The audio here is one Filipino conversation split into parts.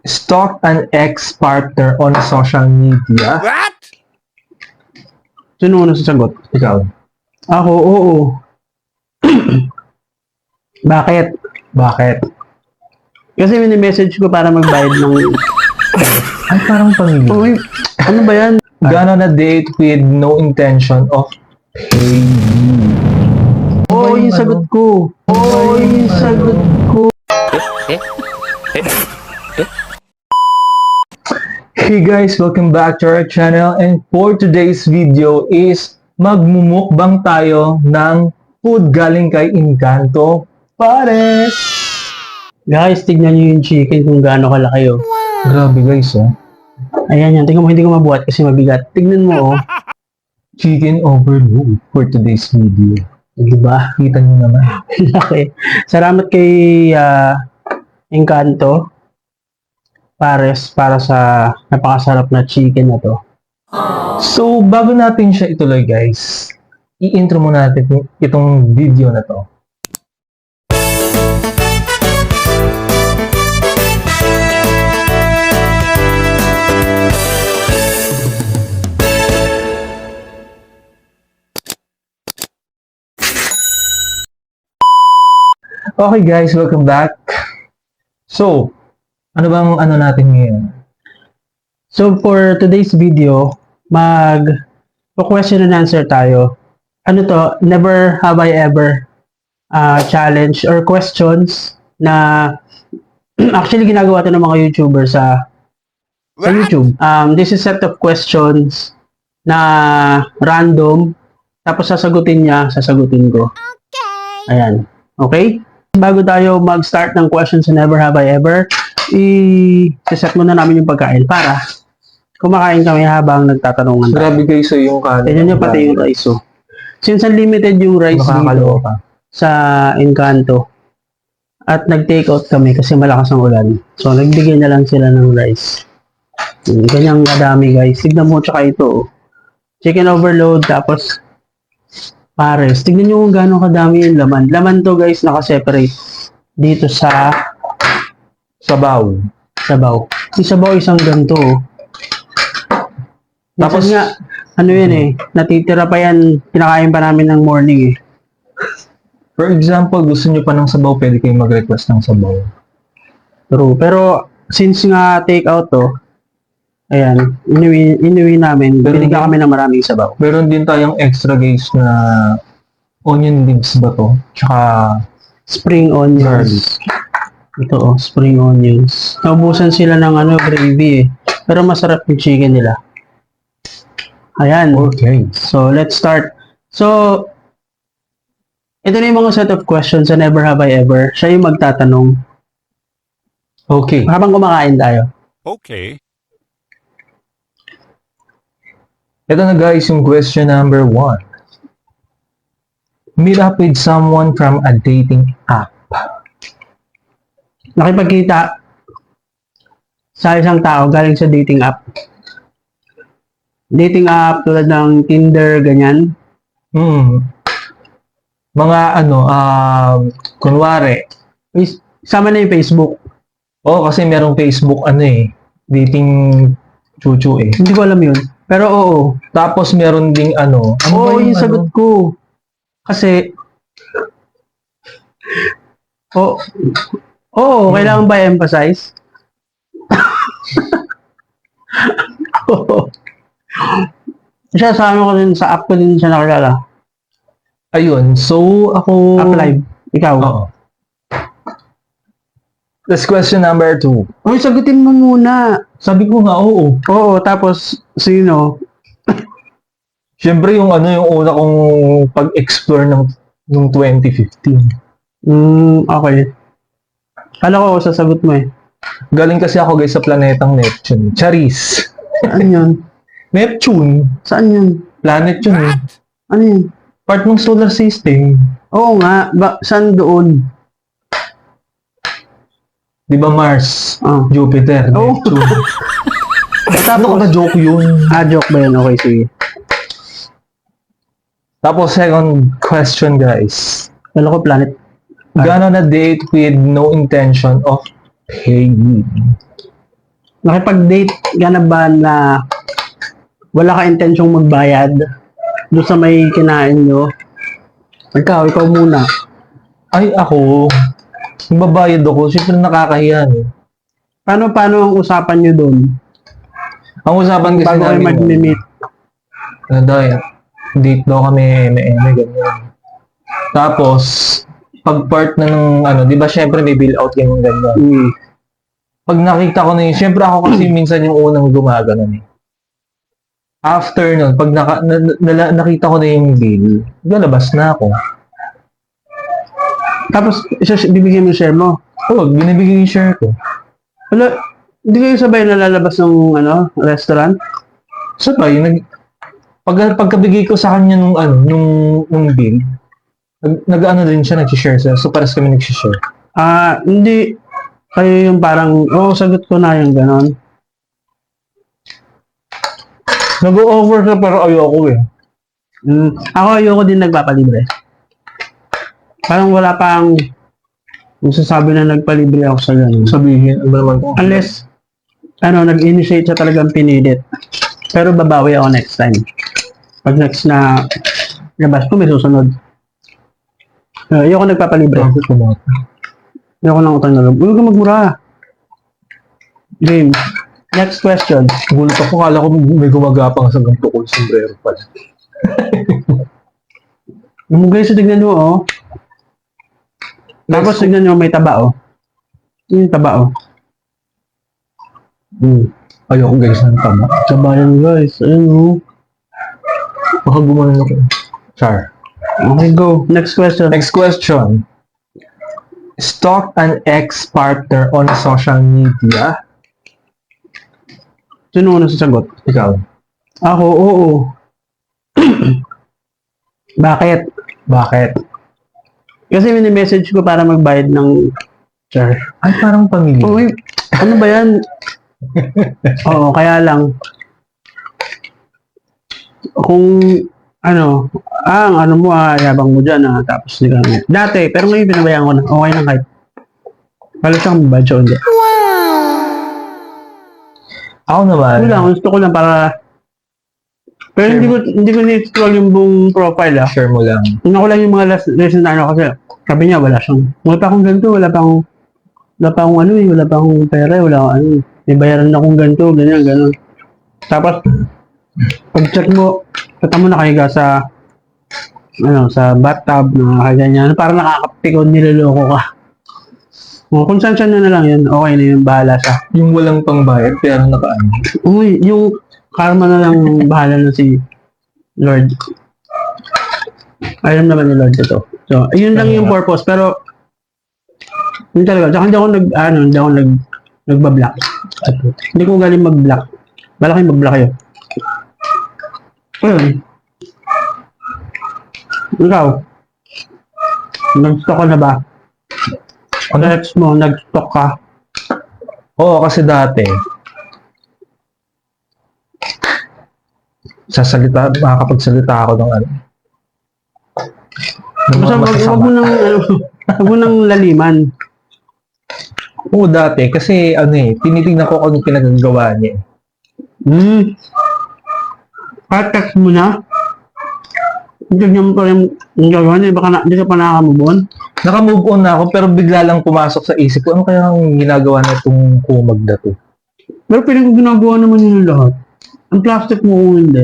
Stalk an ex-partner on social media. What? Sino una sasagot? Ikaw. Ako, oo. Bakit? Bakit? Kasi mini-message ko para magbayad ng... Ay, parang pamilya. Uy, ano ba yan? Gone on a date with no intention of paying. Oo, yung sagot ko. Oo, yung sagot ko. Hey guys, welcome back to our channel, and for today's video is magmumukbang tayo ng food galing kay Encanto Pares. Guys, tignan nyo yung chicken kung gaano kalaki oh. Grabe guys, oh. Ayan yan, tingnan mo, hindi ko mabuhat kasi mabigat. Tignan mo oh. Chicken overload for today's video. Diba? Kita nyo naman. Laki. Salamat kay Encanto Pares para sa napakasarap na chicken na to. So, bago natin siya ituloy guys, i-intro muna natin itong video na to. Okay guys, welcome back. So, ano bang ano natin ngayon? So for today's video, question and answer tayo. Ano to? Never have I ever challenge or questions na actually ginagawa to ng mga YouTuber sa YouTube. This is set of questions na random, tapos sasagutin niya, sasagutin ko. Ayan. Okay? Bago tayo mag-start ng questions and never have I ever, i-set muna namin yung pagkain para kumakain kami habang nagtatanungan tayo. Grabe guys, so yung kanin. Tignan nyo pati yung rice. Oh. Since unlimited yung rice dito sa Encanto, at nag-take out kami kasi malakas ang ulan. So, nagbigay na lang sila ng rice. Ganyang kadami guys. Tignan mo, tsaka ito. Oh. Chicken overload, tapos Pares. Tignan nyo kung gano'ng kadami yung laman. Laman to guys, naka-separate dito sa sabaw. Sabaw. Yung sabaw isang ganito. Oh. Tapos nga, ano yan eh, natitira pa yan, kinakain pa namin ng morning eh. For example, gusto nyo pa ng sabaw, pwede kayong mag-request ng sabaw. True. Pero, since nga take out to, ayan, inuwi namin, binigyan kami ng maraming sabaw. Meron din tayong extra guys na onion leaves ba to? Tsaka Spring onions. Ito oh, spring onions. Naubusan sila ng gravy eh. Pero masarap yung chicken nila. Ayan. okay. So, let's start. So, ito na yung mga set of questions na never have I ever. Siya yung magtatanong. Okay. Habang kumakain tayo. Okay. Ito na guys, yung question number 1. Meet up with someone from a dating app. Nakipagkita sa isang tao galing sa dating app. Dating app tulad ng Tinder, ganyan. Mga kunwari. Sama na yung Facebook. Oo, kasi merong Facebook dating chuchu eh. Hindi ko alam yun. Pero oo. Tapos meron ding Oo, yung sagot ko. Kasi, kailangan ba i-emphasize? Oo. Siya, sama ko din sa app ko din siya nakilala. Ayun, so ako... App Live. Ikaw. Oo. That's question number 2. Uy, sagutin mo muna. Sabi ko nga, oo. Oo, tapos, sino? Siyempre yung yung una kong pag-explore nung 2015. Okay. Kala ko sasagot mo eh. Galing kasi ako guys sa planetang Neptune. Charis. Saan yun? Neptune. Saan yun? Planet yun eh. Ano yun? Part ng solar system. Oo nga. Saan doon? Di ba Mars? Oh. Jupiter. Oh. Neptune. Tapos, joke yun. joke ba yun? Okay, sige. Tapos second question guys. Kala ko planet. Gone on a date with no intention of paying. nakipag-date ka na ba na wala ka intensyong magbayad doon sa may kinain nyo? Ikaw muna. Ay, ako, babayad ako, siyempre nakakahiya, no? Paano ang usapan nyo doon? Ang usapan kasi Bago kayo namin, mag-meet? ano daw, date daw kami, may ganyan. Tapos, pag part na ng, di ba, syempre may bill out yung ganyan. Mm. Pag nakita ko na yun, syempre ako kasi minsan yung unang gumagano eh. After nun, pag nakita ko na yung bill, lalabas na ako. Tapos, bibigyan mo yung share mo. Oo, binibigay yung share ko. Wala, hindi kayo sabay na lalabas ng restaurant? Sabay, pagkabigay ko sa kanya nung bill, nag-ano din siya, nag-share siya. So, pares kami nag-share. Hindi kayo yung parang, sagot ko na yung ganon. Nag-over siya pero ayoko eh. Ako ayoko din nagpapalibre. Parang wala pang masasabi na nagpalibre ako sa ganon. Sabihin, ano naman ko? Unless, nag-initiate siya talagang pinilit. Pero babawi ako next time. Pag next na labas ko, may susunod. Ayoko nagpapalibre. Ayoko nang utang na loob. Huwag ka magmura. Game. Next question. Gulat ako, kala ko may gumagapang sa ganito ko, sombrero pala. Guys, tignan nyo, oh. Tapos tignan nyo, may taba, oh. Yung taba, oh. Ayoko guys ng tama. Taba yan, guys. Ayun, oh. Baka gumanon ako. Char. Okay, go. Next question. Next question. Stalk an ex-partner on social media? Sino una sasagot? Ikaw. Ako, oo. Bakit? Bakit? Kasi mini-message ko para magbayad ng char. Ay, parang pamilya. Uy, ano ba yan? Oo, kaya lang. Kung, ang mo, yabang mo dyan, tapos hindi ka na. Dati, pero ngayon pinabayaan ko na. Okay lang kahit. Pala siyang budget o hindi. Ako naman. Wala, gusto ko lang para. Pero hindi ko ni-scroll yung buong profile, ah. Share mo lang. Una ko lang yung mga recent kasi sabi niya wala pa akong ganito, wala pa akong pera, wala akong may bayaran akong ganito, ganyan. Tapos, pag check mo, kata mo nakahiga sa bathtub, ganyan, parang nakakapikon, niloloko ka. Kung saan na lang yun, okay na yun, bahala siya. Yung walang pangbayad, pero nakaano. Uy, yung karma na lang bahala na si Lord. Alam naman ni Lord ito. So, yun lang yung purpose, pero yun talaga. Tsaka hindi ako nagbablock. Hindi ko galing mag-block. Bala kayo mag-block kayo. Ayun. Ikaw, nag-stock ka na ba? Ex mo, nag-stock ka? Oo, kasi dati, makakapagsalita ako ng Basta wag mo nang laliman. Oo, dati, kasi tinitignan ko kung anong pinagagawa niya. Text mo na? Tignan mo pa yung gagawa niya, baka hindi ka pa naka-move on? Naka-move on na ako, pero bigla lang pumasok sa isip ko, ano kaya ang ginagawa na itong kumag na to? Pero piling ko ginagawa naman yun lahat. Ang plastic mo kung hindi.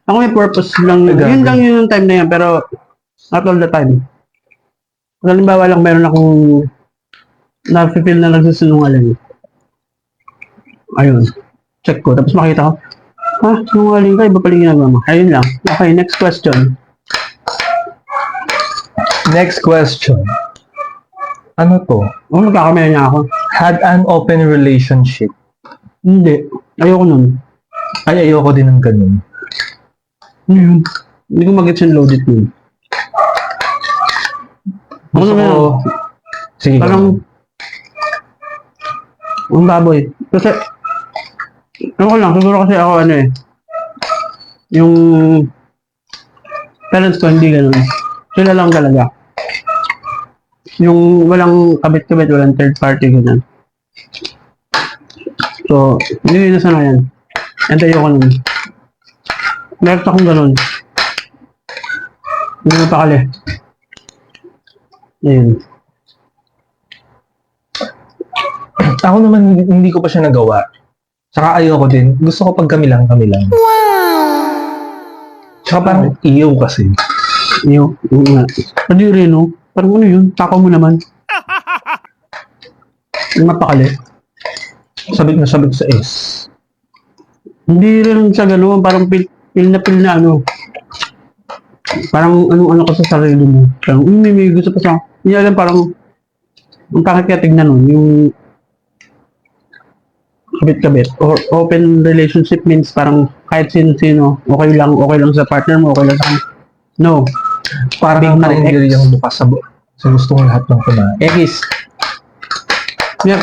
Ako may purpose lang. Yun lang yung time na yan, pero not all the time. Halimbawa lang, meron akong na-feel na nagsisinungaling. Ayun. Check ko. Tapos makita ko, sinungaling ka, iba pala yung ginagawa mo. Ayun lang. Okay, next question. Next question. Ano to? Magkakamaya niya ako. Had an open relationship. Hindi. Ayoko nun. Ay, ayoko din ng ganun. Hindi ko mag-gets and loaded nun. Gusto ko... Sige. Parang... Ang baboy. Kasi... Ano lang, siguro kasi ako yung... Parents ko hindi ganun. Sila lang talaga. Yung walang kabit-kabit, walang third party ganun. So, hindi na sana yan. Antay ko nun. Meron akong ganun. Hindi na pakali. Ayun. Ako naman, hindi ko pa siya nagawa. Tsaka ayoko din. Gusto ko pag kami lang, kami lang. Tsaka parang iyo kasi. Yung nga. Pwede rin, no? Parang ano yun? Takaw mo naman. Yung mapakali. Sabit na sabit sa S. Hindi rin sa gano'n. Parang pil na ano. Parang ano ka sa sarili mo. Parang, may gusto pa sa... Hindi alam, parang... Ang pangit kaya tignan nun. Yung... Kabit-kabit. Or open relationship means parang kahit sino-sino. Okay lang sa partner mo. Okay lang sa... No. Parang Big ang no karinderya X. yung bukas sa gusto ng lahat ng kumain. X. Yeah.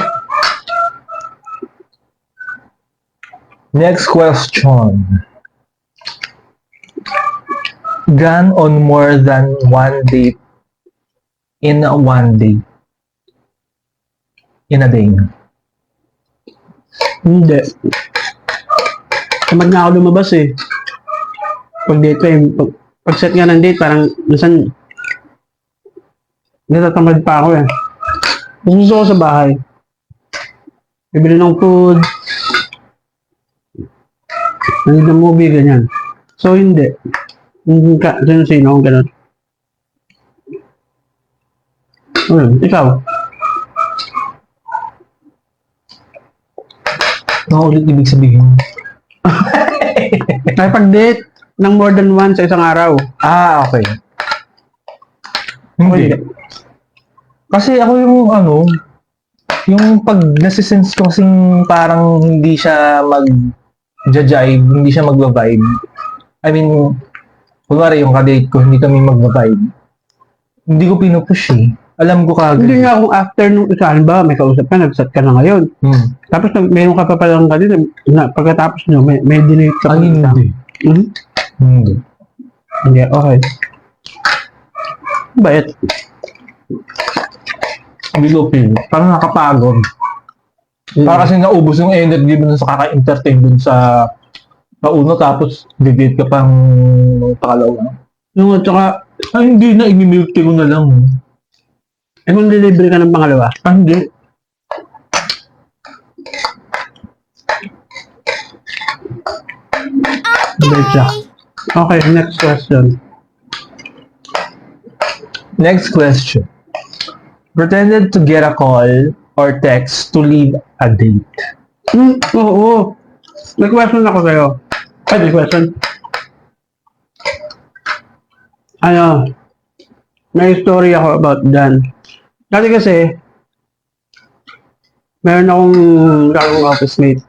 Next question. Gone on more than one date in one day. In a day. Hindi. Tamad na ako lumabas eh. Pag date eh. Pag set nga ng date, parang minsan natatamad pa ako eh. Mas gusto ko sa bahay. Bibili ng food. Nanood ng movie, ganyan. So, hindi. Hindi ka, sino kung ganun. Ikaw. Ulit ibig sabihin. Ay, pag date ng more than one sa isang araw. Ah, okay. Hindi. Kasi ako yung pag nasisense ko kasing parang hindi siya mag-jive, hindi siya magba-vibe. I mean, kunwari yung kadate ko, hindi kami magba-vibe. Hindi ko pinupush eh. Alam ko kagad. Hindi nga kung after nung isaan ba, may kausap ka, nag-set ka na ngayon. Tapos mayroon ka pa palang kanina, na pagkatapos nyo, may dinate ka pa. Ay, hindi. Mhm. Hindi. Hindi, okay. Bait. Hindi ko feel. Parang nakapagod. Parang kasi naubos yung energy mo sa kaka-entertain dun sa uno, tapos didate ka pang pakalawa. Yung at saka, Ay, hindi na. Imimilk tea ko na lang. kung delivery ka ng pangalawa, Ah, hindi. bait siya. Okay, next question. Next question. Pretended to get a call or text to leave a date. Oo. May question ako sa'yo. Ay, may question. Ano, may story ako about that. Dati kasi, meron akong gagawing office mate.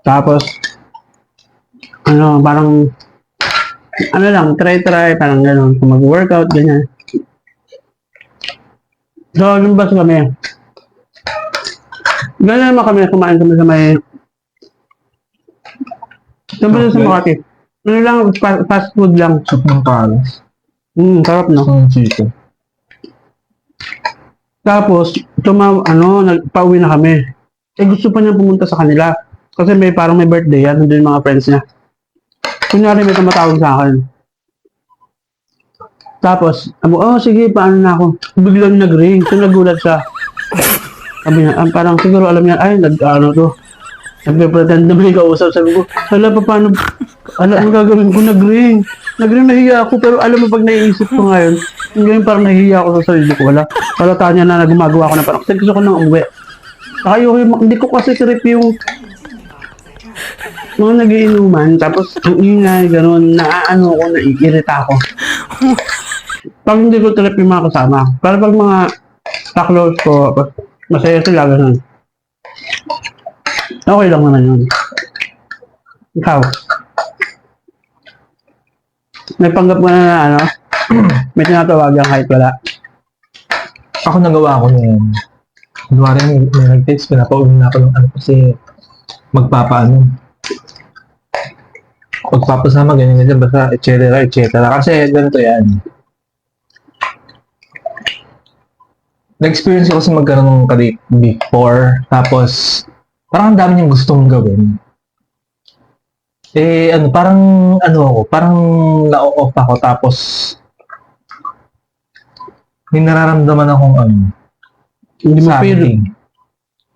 Tapos, parang, try, parang gano'n, kung mag-workout, ganyan. So, lumbas kami. Ganyan naman kami, kumain kami sa may, sabi sa Makati. Ano lang, fast food lang. Soup ng palas. Sarap no? Ang chico. Tapos, nagpauwi na kami. Eh, gusto pa niya pumunta sa kanila. Kasi parang may birthday yan, nandun yung mga friends niya. Kunyari may tumatawag sa akin. Tapos, sige, paano na ako? Biglang nag-ring, so nagulat siya. Sabi niya, parang siguro alam niya, ay, nagpe-pretend na may kausap. Sabi ko, paano, ang gagawin ko, nag-ring. Nag-ring, nahiya ako, pero alam mo, pag naiisip ko ngayon, ngayon parang nahiya ako sa sarili ko. Wala tanya na gumagawa ko na parang, kasi gusto ko nang umuwi. Saka hindi ko kasi trip yung mga nagiinuman, tapos ang ingay, gano'n, naaano ko, naiirita ako. Pag hindi ko trip yung mga kasama, pero pag mga ka-close ko, masaya sila, gano'n. Okay lang naman yun. Ikaw? May panggap mo na may tinatawagan kahit wala. Ako nagawa ko na yan. Kunwari may nag-text, pinapauwi na ako ng kasi magpapasama, ganyan, basta, etc. Kasi ganito yan. na-experience ko kasi magkaroon ng kadate before. Tapos, parang ang dami niyang gustong gawin. Parang na-off ako. Tapos, may nararamdaman akong Hindi mo feel. something.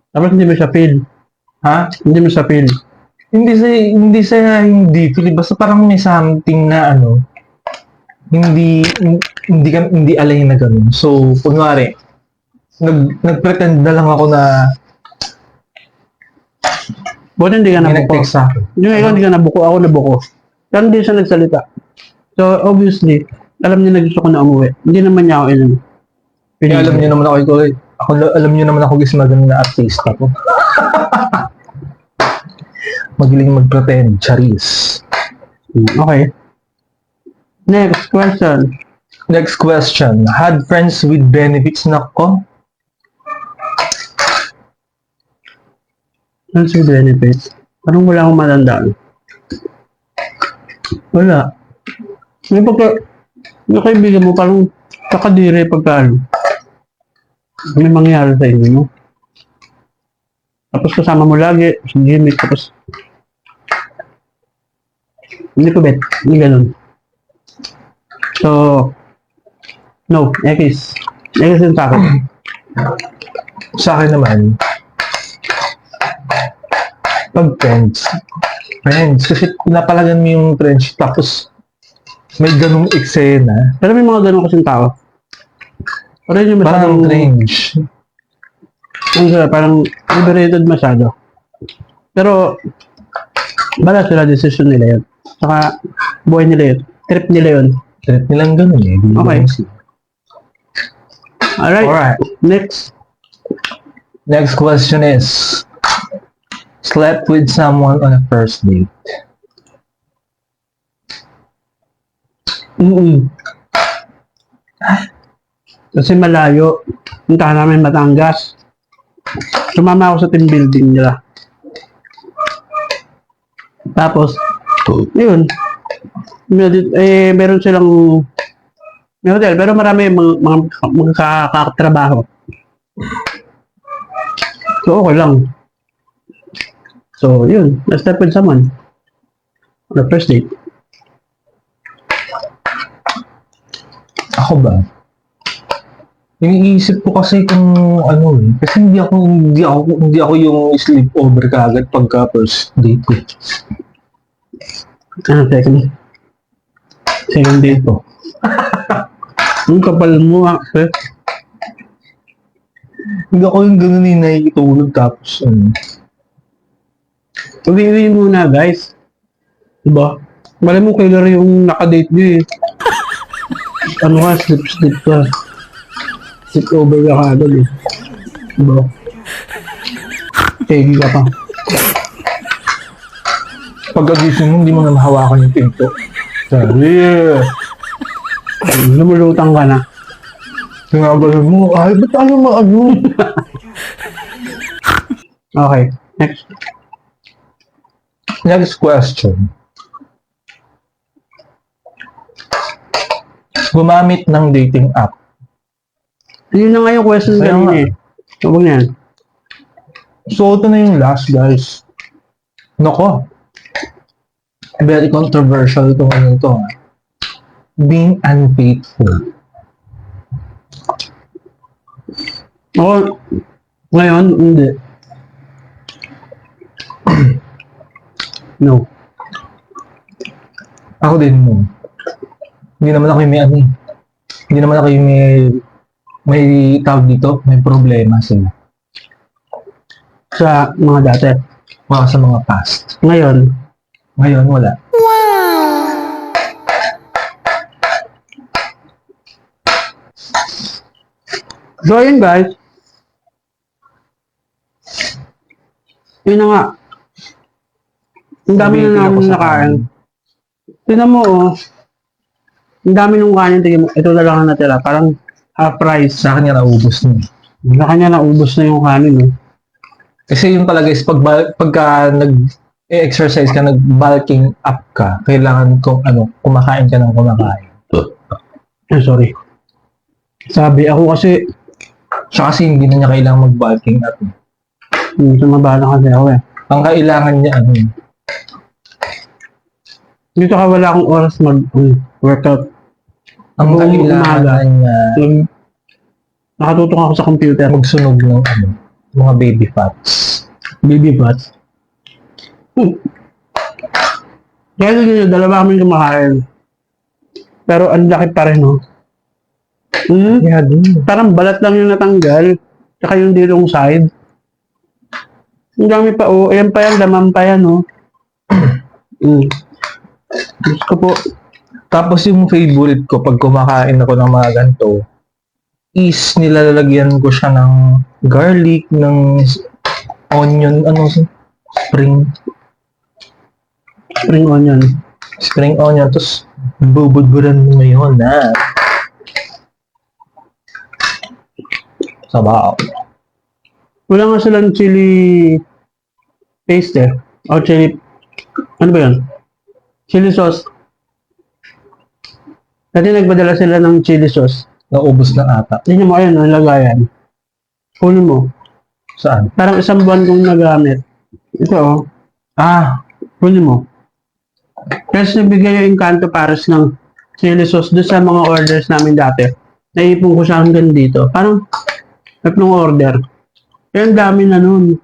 Tapos hindi mo siya feel. Ha? Hindi mo siya feel. Hindi feel. Basta parang may something na hindi alay na ganun. So, kunwari, nag-pretend na lang ako na Buti hindi ka may nabuko. nag-text sa akin. Yung ikaw hindi ka nabuko, ako nabuko. Pero hindi siya nagsalita. So, obviously, alam niya na gusto ko na umuwi. Hindi naman niya ako ilan. Kaya alam niyo naman alam niyo naman ako guys magaling na artista ko. Magaling mag-pretend, charis. Okay. Next question. Next question. Had friends with benefits na ko? Friends with benefits. Parang wala akong matandaan. Wala. Yung kaibigan mo parang kakadiri pagka may mangyari sa inyo, no? Tapos kasama mo lagi, sa gimmick, tapos hindi ko bet, hindi ganun. So, no, X yung sa akin. Sa akin naman, pag friends, kasi napalagan mo yung friendship, tapos may ganung eksena, Pero may mga ganun kasing tao. Pero yun yung parang masyadong, cringe. parang liberated masyado. Pero, bala sila, decision nila yun. Saka, buhay nila yun. Trip nila yun. Trip nilang ganun eh. Okay. Alright, Alright. next. Next question is, slept with someone on a first date? Kasi malayo. Punta namin Batangas. Sumama ako sa team building nila. Tapos, yun. Meron silang may hotel, pero marami mga magkakatrabaho. So, okay lang. So, yun. Let's step with someone. On the first date. Ako ba? Iniisip ko kasi kung kasi hindi ako yung sleepover kagad pagka first date ko. Second date ko. Ang kapal mo, eh. Hindi ako yung ganun yung nakikitulog tapos Uwi-uwi muna, guys. Diba? Malay mo kailan yung nakadate nyo eh. Ano ka, sleep ka. Sleep over ka agad eh. Diba? Tegi ka pa. pagkagising mo, hindi mo na mahawakan yung pinto. Sabi, Lumulutang ka na. sinabalan mo, ay, ba't ano maano? Okay, next. Next question. Gumamit ng dating app. Yun na nga yung question Kaya kanina nga. eh. Huwag na yan. So, ito na yung last, guys. Nako. Very controversial itong to. Being unfaithful. Ako, ngayon, hindi. No. Ako din mo. Hindi naman ako yung hindi naman ako yung may tawag dito, may problema sila. Sa mga dati. Mga sa mga past. Ngayon, Ngayon, wala. so ayun guys. Yun na nga. Ang dami na Sabihin namin ako sa nakain. Tignan mo oh. Ang dami nung kanin. Tignan mo. Ito na lang ang natira. Parang half price. Sa akin nga naubos na. Sa kanya naubos na yung kanin eh. Kasi yun talaga is pagka nag-exercise ka, nag-bulking up ka, kailangan kung kumakain ka ng kumakain. Sorry. Sabi ako kasi Siya kasi hindi na niya kailangang mag-bulking up. Tumaba na kasi ako eh. Ang kailangan niya, ano, Dito ka wala akong oras mag-workout. ang Buong kailangan umaga. niya, Nakatutok ako sa computer. magsunog ng, ano, mga baby fats. Baby butts. Kaya dito, dalawa kami kumakain. Pero ang laki pa rin, no? Yeah, din. Parang balat lang yung natanggal. Tsaka yung dilong side. Ang dami pa, oh. Ayan pa yan, laman pa yan, oh. Diyos ko po. Tapos yung favorite ko, pag kumakain ako ng mga ganito, is nilalagyan ko siya ng garlic, ng onion, spring Onion. tapos bubudburan mo yun, na. Sabaw. Wala nga silang chili paste eh. O chili, ano ba yun? Chili sauce. Dati nagpadala sila ng chili sauce. Naubos na ata. Tingnan mo, ayun, ang lagayan. Kunin mo. Saan? Parang isang buwan kong nagamit. Ito, oh. Ah, Kunin mo. Kasi nabigay yung Encanto Paris ng chili sauce doon sa mga orders namin dati. Naipon ko siya hanggang dito. Parang, tatlong order. Kaya ang dami na nun.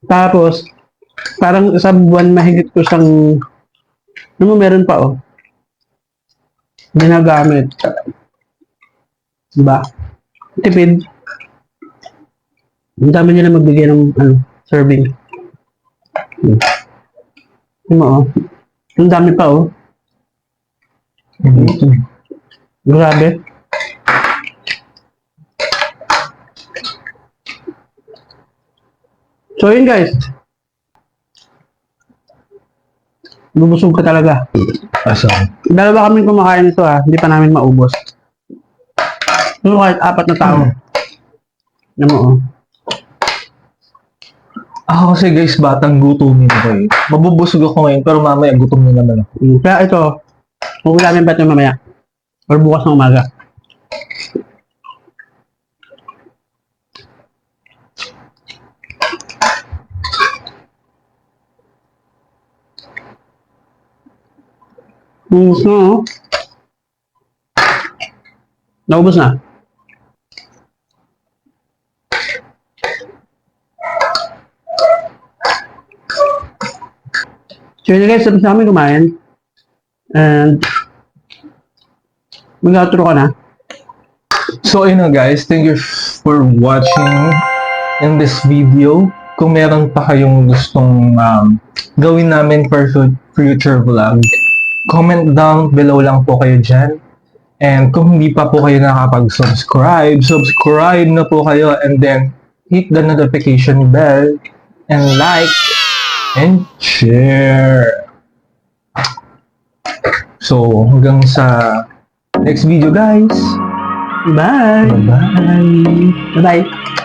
Tapos, parang isang buwan mahigit ko siyang, ano mo, meron pa, oh. Ginagamit. Diba? Tipid. Ang dami nila magbigay ng, serving. Ano mo, oh. Ang dami pa, oh. Grabe. So yun guys. Bubusog ka talaga. asan? Dalawa kami kumakain nito ha. Hindi pa namin maubos. So kahit 4 na tao. Ano mo, oh. Ako kasi guys, batang gutumin ako eh. Mabubusog ako ngayon, pero mamaya gutom na naman ako. Kaya ito, magulamin ba ito mamaya? Or bukas ng umaga? Ubus na, oh. Naubos na. So yun guys, tapos namin kumain. And mag-outro ka na. So ayun na guys, thank you for watching in this video. Kung meron pa kayong gustong gawin namin for future vlog, comment down below lang po kayo dyan. And kung hindi pa po kayo nakapag-subscribe, subscribe na po kayo and then hit the notification bell and like and share. So hanggang sa next video guys. Bye! Bye-bye. Bye-bye!